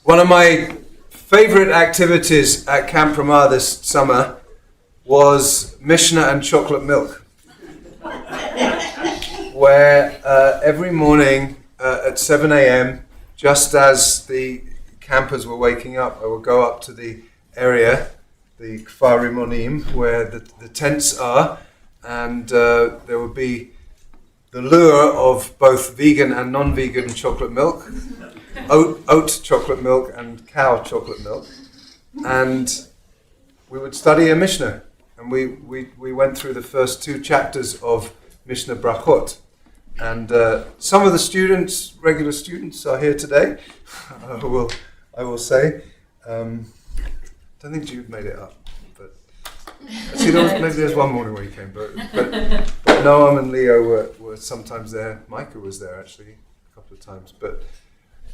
One of my favorite activities at Camp Ramah this summer was Mishnah and chocolate milk, where every morning at 7 a.m., just as the campers were waking up, I would go up to the area, the Kfar Rimonim, where the tents are, and there would be the lure of both vegan and non-vegan chocolate milk, oat chocolate milk and cow chocolate milk, and we would study a Mishnah, and we went through the first two chapters of Mishnah Brachot, and some of the students, regular students, are here today. I will say, don't think Jude made it up, but actually maybe there's one morning where he came, but Noam and Leo were sometimes there. Micah was there actually a couple of times, but.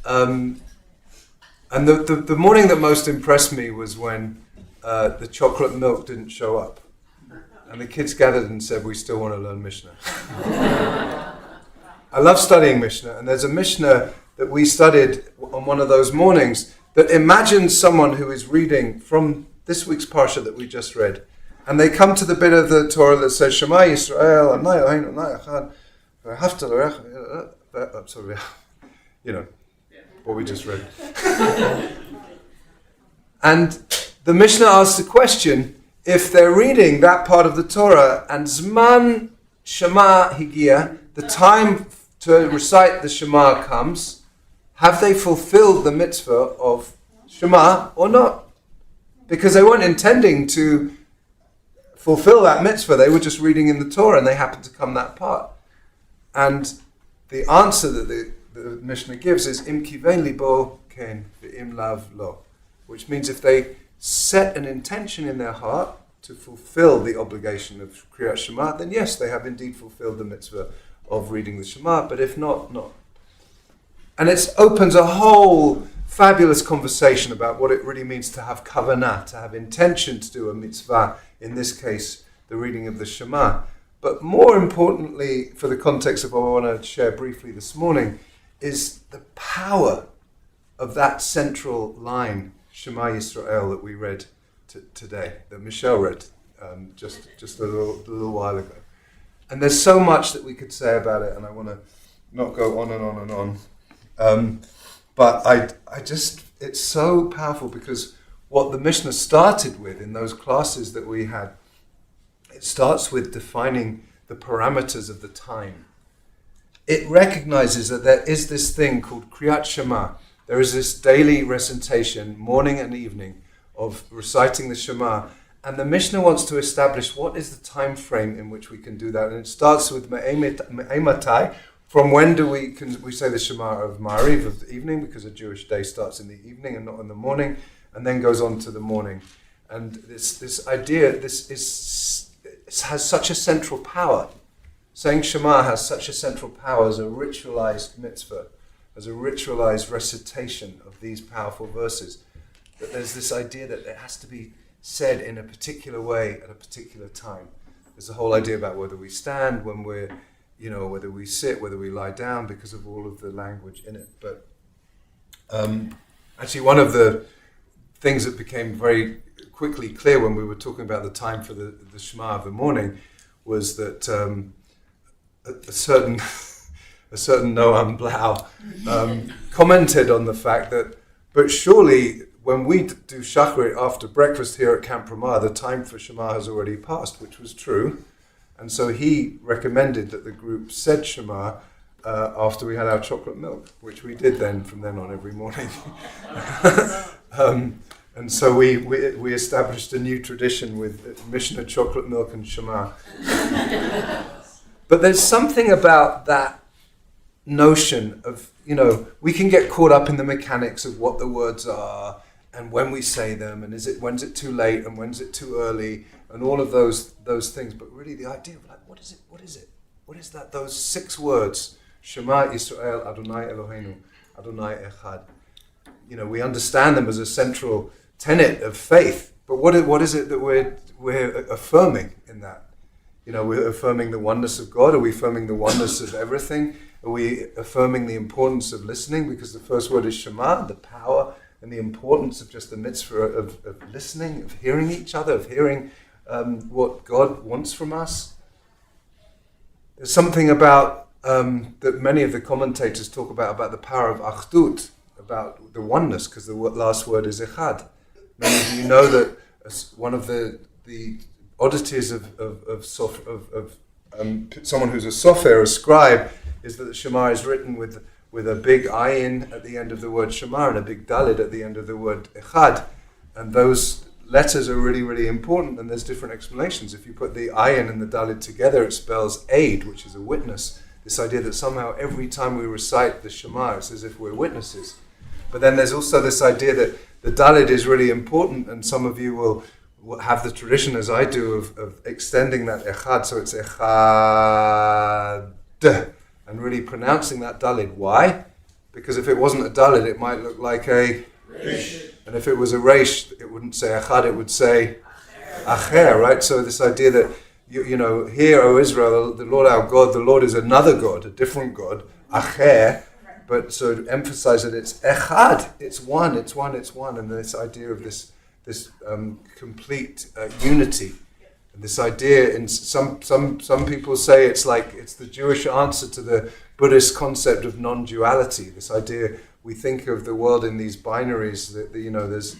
And the morning that most impressed me was when the chocolate milk didn't show up. And the kids gathered and said, we still want to learn Mishnah. I love studying Mishnah. And there's a Mishnah that we studied on one of those mornings that imagines someone who is reading from this week's Parsha that we just read. And they come to the bit of the Torah that says, Shema Yisrael, Adonai Eloheinu, Adonai Echad, I'm sorry, you know, what we just read. And the Mishnah asks the question, if they're reading that part of the Torah and Zman Shema Higia, the time to recite the Shema comes, have they fulfilled the mitzvah of Shema or not? Because they weren't intending to fulfill that mitzvah, they were just reading in the Torah and they happened to come that part. And the answer that the Mishnah gives is im kiven libo ken ve'im lav lo, which means if they set an intention in their heart to fulfill the obligation of Kriyat Shema, then yes, they have indeed fulfilled the mitzvah of reading the Shema, but if not, not. And it opens a whole fabulous conversation about what it really means to have kavanah, to have intention to do a mitzvah, in this case, the reading of the Shema. But more importantly, for the context of what I want to share briefly this morning, is the power of that central line, Shema Yisrael, that we read today, that Michelle read just a little while ago. And there's so much that we could say about it, and I want to not go on and on and on. But I just, it's so powerful because what the Mishnah started with in those classes that we had, it starts with defining the parameters of the time. It recognizes that there is this thing called Kriyat Shema. There is this daily recitation, morning and evening, of reciting the Shema. And the Mishnah wants to establish what is the time frame in which we can do that. And it starts with Me'ematai. From when do we say the Shema of Ma'ariv, of the evening, because a Jewish day starts in the evening and not in the morning, and then goes on to the morning. And this idea, it has such a central power. Saying Shema has such a central power as a ritualized mitzvah, as a ritualized recitation of these powerful verses. That there's this idea that it has to be said in a particular way at a particular time. There's a whole idea about whether we stand, when we're, whether we sit, whether we lie down, because of all of the language in it. But actually, one of the things that became very quickly clear when we were talking about the time for the Shema of the morning was that a certain Noam Blau commented on the fact that, but surely when we do Shacharit after breakfast here at Camp Ramah, the time for Shema has already passed, which was true. And so he recommended that the group said Shema after we had our chocolate milk, which we did then from then on every morning. And so we established a new tradition with Mishnah, chocolate milk and Shema. But there's something about that notion of, we can get caught up in the mechanics of what the words are and when we say them, and when's it too late and when's it too early, and all of those things. But really the idea of what is it? What is that? Those 6 words, Shema Yisrael, Adonai Eloheinu, Adonai Echad. We understand them as a central tenet of faith, but what is it that we're affirming in that? We're affirming the oneness of God. Are we affirming the oneness of everything? Are we affirming the importance of listening? Because the first word is Shema, the power and the importance of just the mitzvah of listening, of hearing each other, of hearing what God wants from us. There's something about that many of the commentators talk about the power of achdut, about the oneness, because the last word is echad. Many of you know that as one of the oddities of someone who's a sofer, a scribe, is that the Shema is written with a big ayin at the end of the word Shema and a big dalid at the end of the word echad, and those letters are really, really important, and there's different explanations. If you put the ayin and the dalid together, it spells aid, which is a witness. This idea that somehow every time we recite the Shema, it's as if we're witnesses. But then there's also this idea that the dalid is really important, and some of you will have the tradition, as I do, of extending that echad, so it's echad, and really pronouncing that dalid. Why? Because if it wasn't a dalid, it might look like a reish. And if it was a reish, it wouldn't say echad, it would say acher, right? So this idea that, you know, hear, O Israel, the Lord our God, the Lord is another God, a different God, acher, but so to emphasize that it's echad, it's one, and this idea of this complete unity. And this idea, in some people say it's the Jewish answer to the Buddhist concept of non-duality. This idea, we think of the world in these binaries, that you know, there's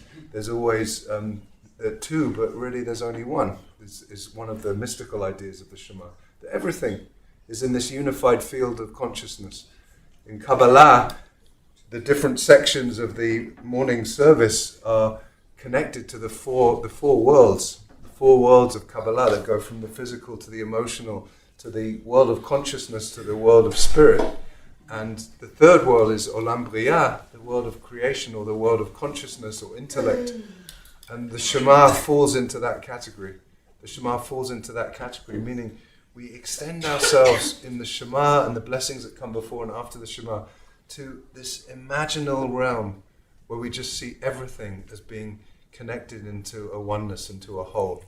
always two, but really there's only one. Is one of the mystical ideas of the Shema. That everything is in this unified field of consciousness. In Kabbalah, the different sections of the morning service are connected to the four worlds of Kabbalah that go from the physical to the emotional to the world of consciousness to the world of spirit. And the third world is Olam Briah, the world of creation or the world of consciousness or intellect. And the Shema falls into that category. The Shema falls into that category, meaning we extend ourselves in the Shema and the blessings that come before and after the Shema to this imaginal realm where we just see everything as being connected into a oneness, into a whole.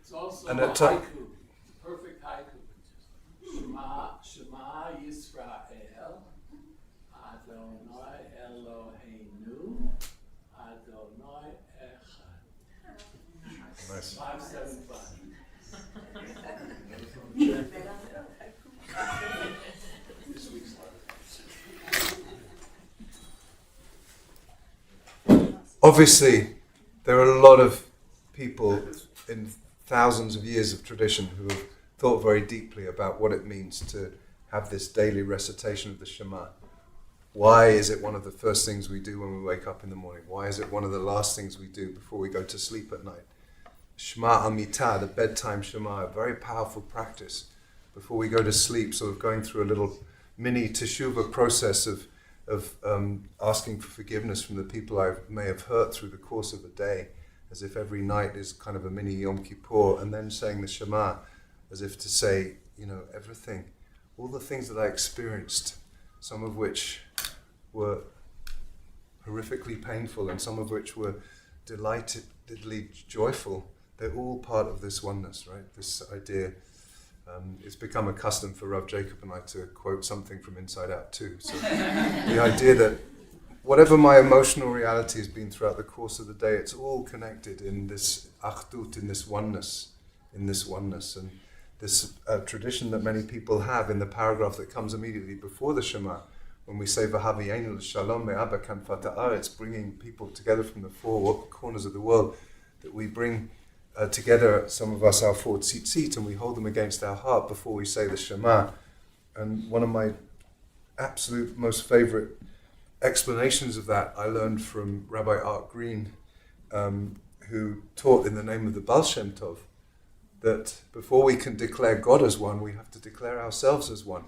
It's also and a haiku, perfect haiku. Shema Yisrael, Adonai Eloheinu, Adonai Echad. Nice. 575. This week's letter. Obviously, there are a lot of people in thousands of years of tradition who have thought very deeply about what it means to have this daily recitation of the Shema. Why is it one of the first things we do when we wake up in the morning? Why is it one of the last things we do before we go to sleep at night? Shema Amitah, the bedtime Shema, a very powerful practice before we go to sleep, sort of going through a little mini teshuvah process of asking for forgiveness from the people I may have hurt through the course of the day, as if every night is kind of a mini Yom Kippur, and then saying the Shema as if to say, you know, everything, all the things that I experienced, some of which were horrifically painful and some of which were delightedly joyful, they're all part of this oneness, right? This idea. It's become a custom for Rav Jacob and I to quote something from Inside Out too. So the idea that whatever my emotional reality has been throughout the course of the day, it's all connected in this achdut, in this oneness. And this tradition that many people have in the paragraph that comes immediately before the Shema, when we say V'havienu l'shalom me'aba kanfat ha'aretz, bringing people together from the four corners of the world, that we bring together, some of us, our four tzitzit, and we hold them against our heart before we say the Shema. And one of my absolute most favorite explanations of that I learned from Rabbi Art Green, who taught in the name of the Baal Shem Tov, that before we can declare God as one, we have to declare ourselves as one.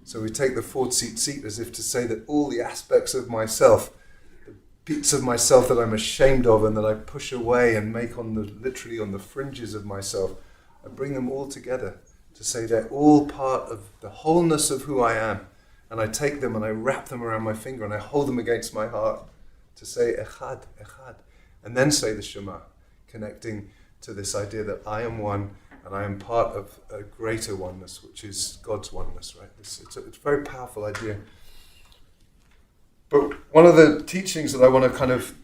So we take the four tzitzit as if to say that all the aspects of myself, bits of myself that I'm ashamed of and that I push away and make literally on the fringes of myself, I bring them all together to say they're all part of the wholeness of who I am. And I take them and I wrap them around my finger and I hold them against my heart to say Echad, Echad. And then say the Shema, connecting to this idea that I am one and I am part of a greater oneness, which is God's oneness, right? It's a very powerful idea. But one of the teachings that I want to kind of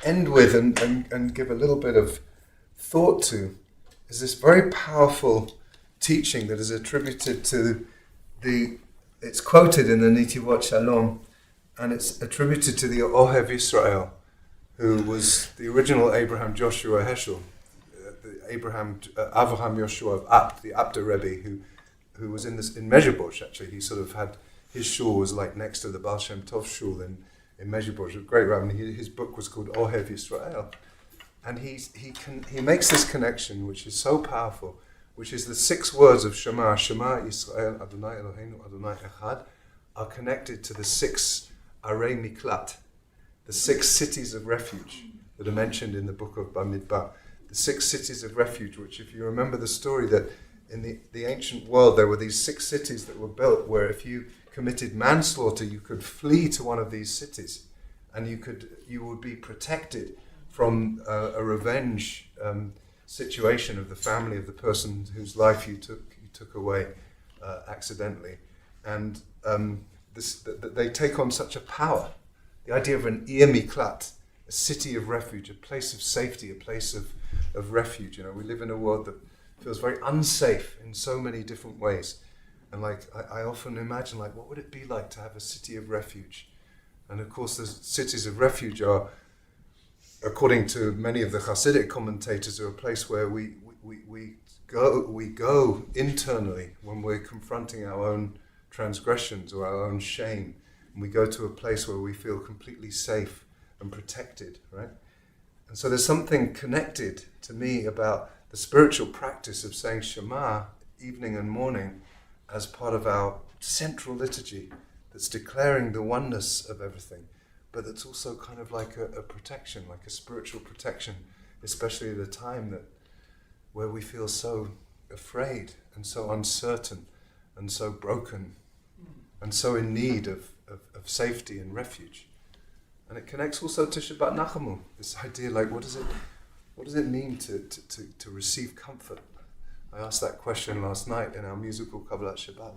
end with and give a little bit of thought to is this very powerful teaching that is attributed to it's quoted in the Nitivot Shalom, and it's attributed to the Ohev Yisrael, who was the original Abraham Joshua Heschel, Avraham Yoshua of Apt, the Apta Rebbe, who was in Mezhebosh, actually. He sort of had, his shul was like next to the Baal Shem Tov shul in Mezhebosh, a great rabbi. His book was called Ohev Yisrael. And he makes this connection, which is so powerful, which is the 6 words of Shema, Shema Yisrael, Adonai Eloheinu, Adonai Echad, are connected to the 6 Arei Miklat, the 6 cities of refuge that are mentioned in the book of Bamidbar. The 6 cities of refuge, which, if you remember the story, that in the ancient world there were these 6 cities that were built where if you committed manslaughter you could flee to one of these cities and you would be protected from a revenge situation of the family of the person whose life you took away accidentally. And they take on such a power. The idea of an Ir Miklat, a city of refuge, a place of safety, a place of refuge. You know, we live in a world that feels very unsafe in so many different ways. And I often imagine, what would it be like to have a city of refuge? And of course, the cities of refuge are, according to many of the Hasidic commentators, are a place where we go internally when we're confronting our own transgressions or our own shame. And we go to a place where we feel completely safe and protected, right? And so there's something connected to me about the spiritual practice of saying Shema evening and morning as part of our central liturgy that's declaring the oneness of everything, but that's also kind of like a protection, like a spiritual protection, especially at a time where we feel so afraid and so uncertain and so broken and so in need of safety and refuge. And it connects also to Shabbat Nachamu, this idea, what does it mean to receive comfort? I asked that question last night in our musical Kabbalat Shabbat,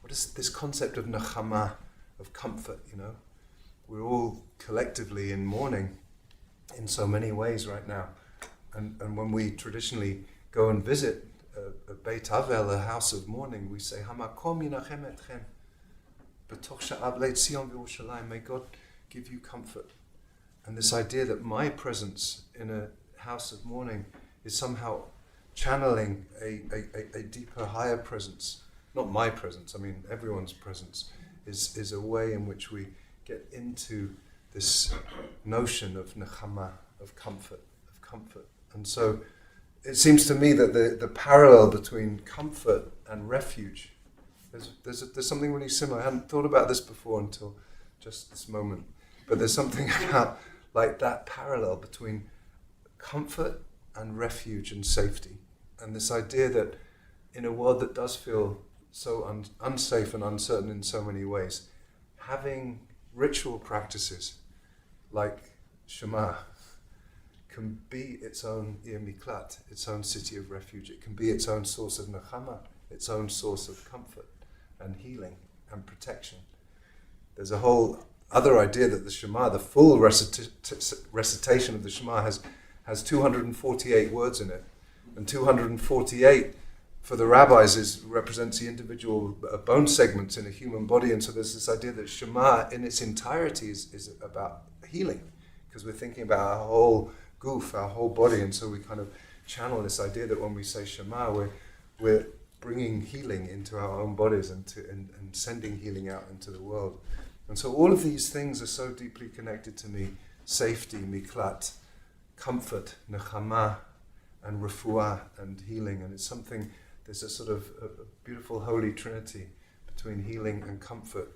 what is this concept of Nachama, of comfort, you know? We're all collectively in mourning in so many ways right now. And when we traditionally go and visit a Beit Avel, a house of mourning, we say, Hamakom yinachem etchem, b'toch sha'av le'tzion v'Yerushalayim, may God give you comfort. And this idea that my presence in a house of mourning is somehow channeling a deeper, higher presence. Not my presence, I mean everyone's presence is a way in which we get into this notion of nechama, of comfort. And so it seems to me that the parallel between comfort and refuge, there's something really similar. I hadn't thought about this before until just this moment. But there's something about that parallel between comfort and refuge and safety. And this idea that in a world that does feel so unsafe and uncertain in so many ways, having ritual practices like Shema can be its own Ir Miklat, its own city of refuge. It can be its own source of nechama, its own source of comfort and healing and protection. There's a whole other idea that the Shema, the full recitation of the Shema has 248 words in it. And 248 for the rabbis represents the individual bone segments in a human body. And so there's this idea that Shema in its entirety is about healing, because we're thinking about our whole goof, our whole body. And so we kind of channel this idea that when we say Shema, we're bringing healing into our own bodies and sending healing out into the world. And so all of these things are so deeply connected to me: safety, miklat, comfort, nechama, and refuah, and healing. And it's something, there's a sort of a beautiful holy trinity between healing and comfort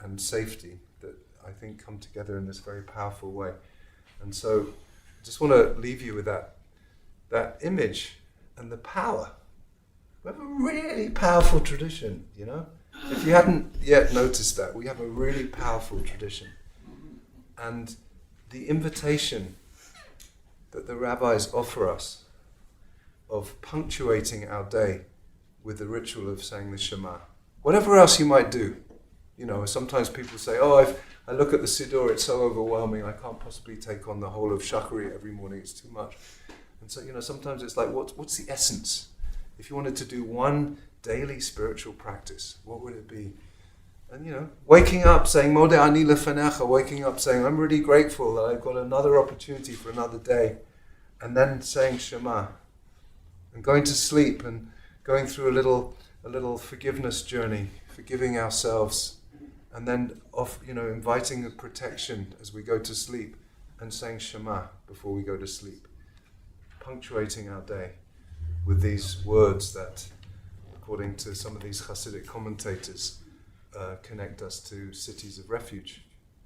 and safety that I think come together in this very powerful way. And so I just want to leave you with that image and the power. We have a really powerful tradition, you know? If you hadn't yet noticed that, we have a really powerful tradition. And the invitation that the rabbis offer us of punctuating our day with the ritual of saying the Shema. Whatever else you might do, sometimes people say, oh, I look at the Siddur, it's so overwhelming, I can't possibly take on the whole of Shachari every morning, it's too much. And so, sometimes it's like, what's the essence? If you wanted to do one daily spiritual practice, what would it be? And, waking up, saying, Modeh ani lefanecha, waking up, saying, I'm really grateful that I've got another opportunity for another day. And then saying Shema. And going to sleep and going through a little forgiveness journey, forgiving ourselves. And then inviting the protection as we go to sleep and saying Shema before we go to sleep. Punctuating our day with these words that, according to some of these Hasidic commentators, connect us to cities of refuge,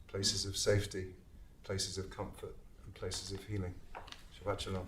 places of safety, places of comfort, and places of healing. Shabbat Shalom.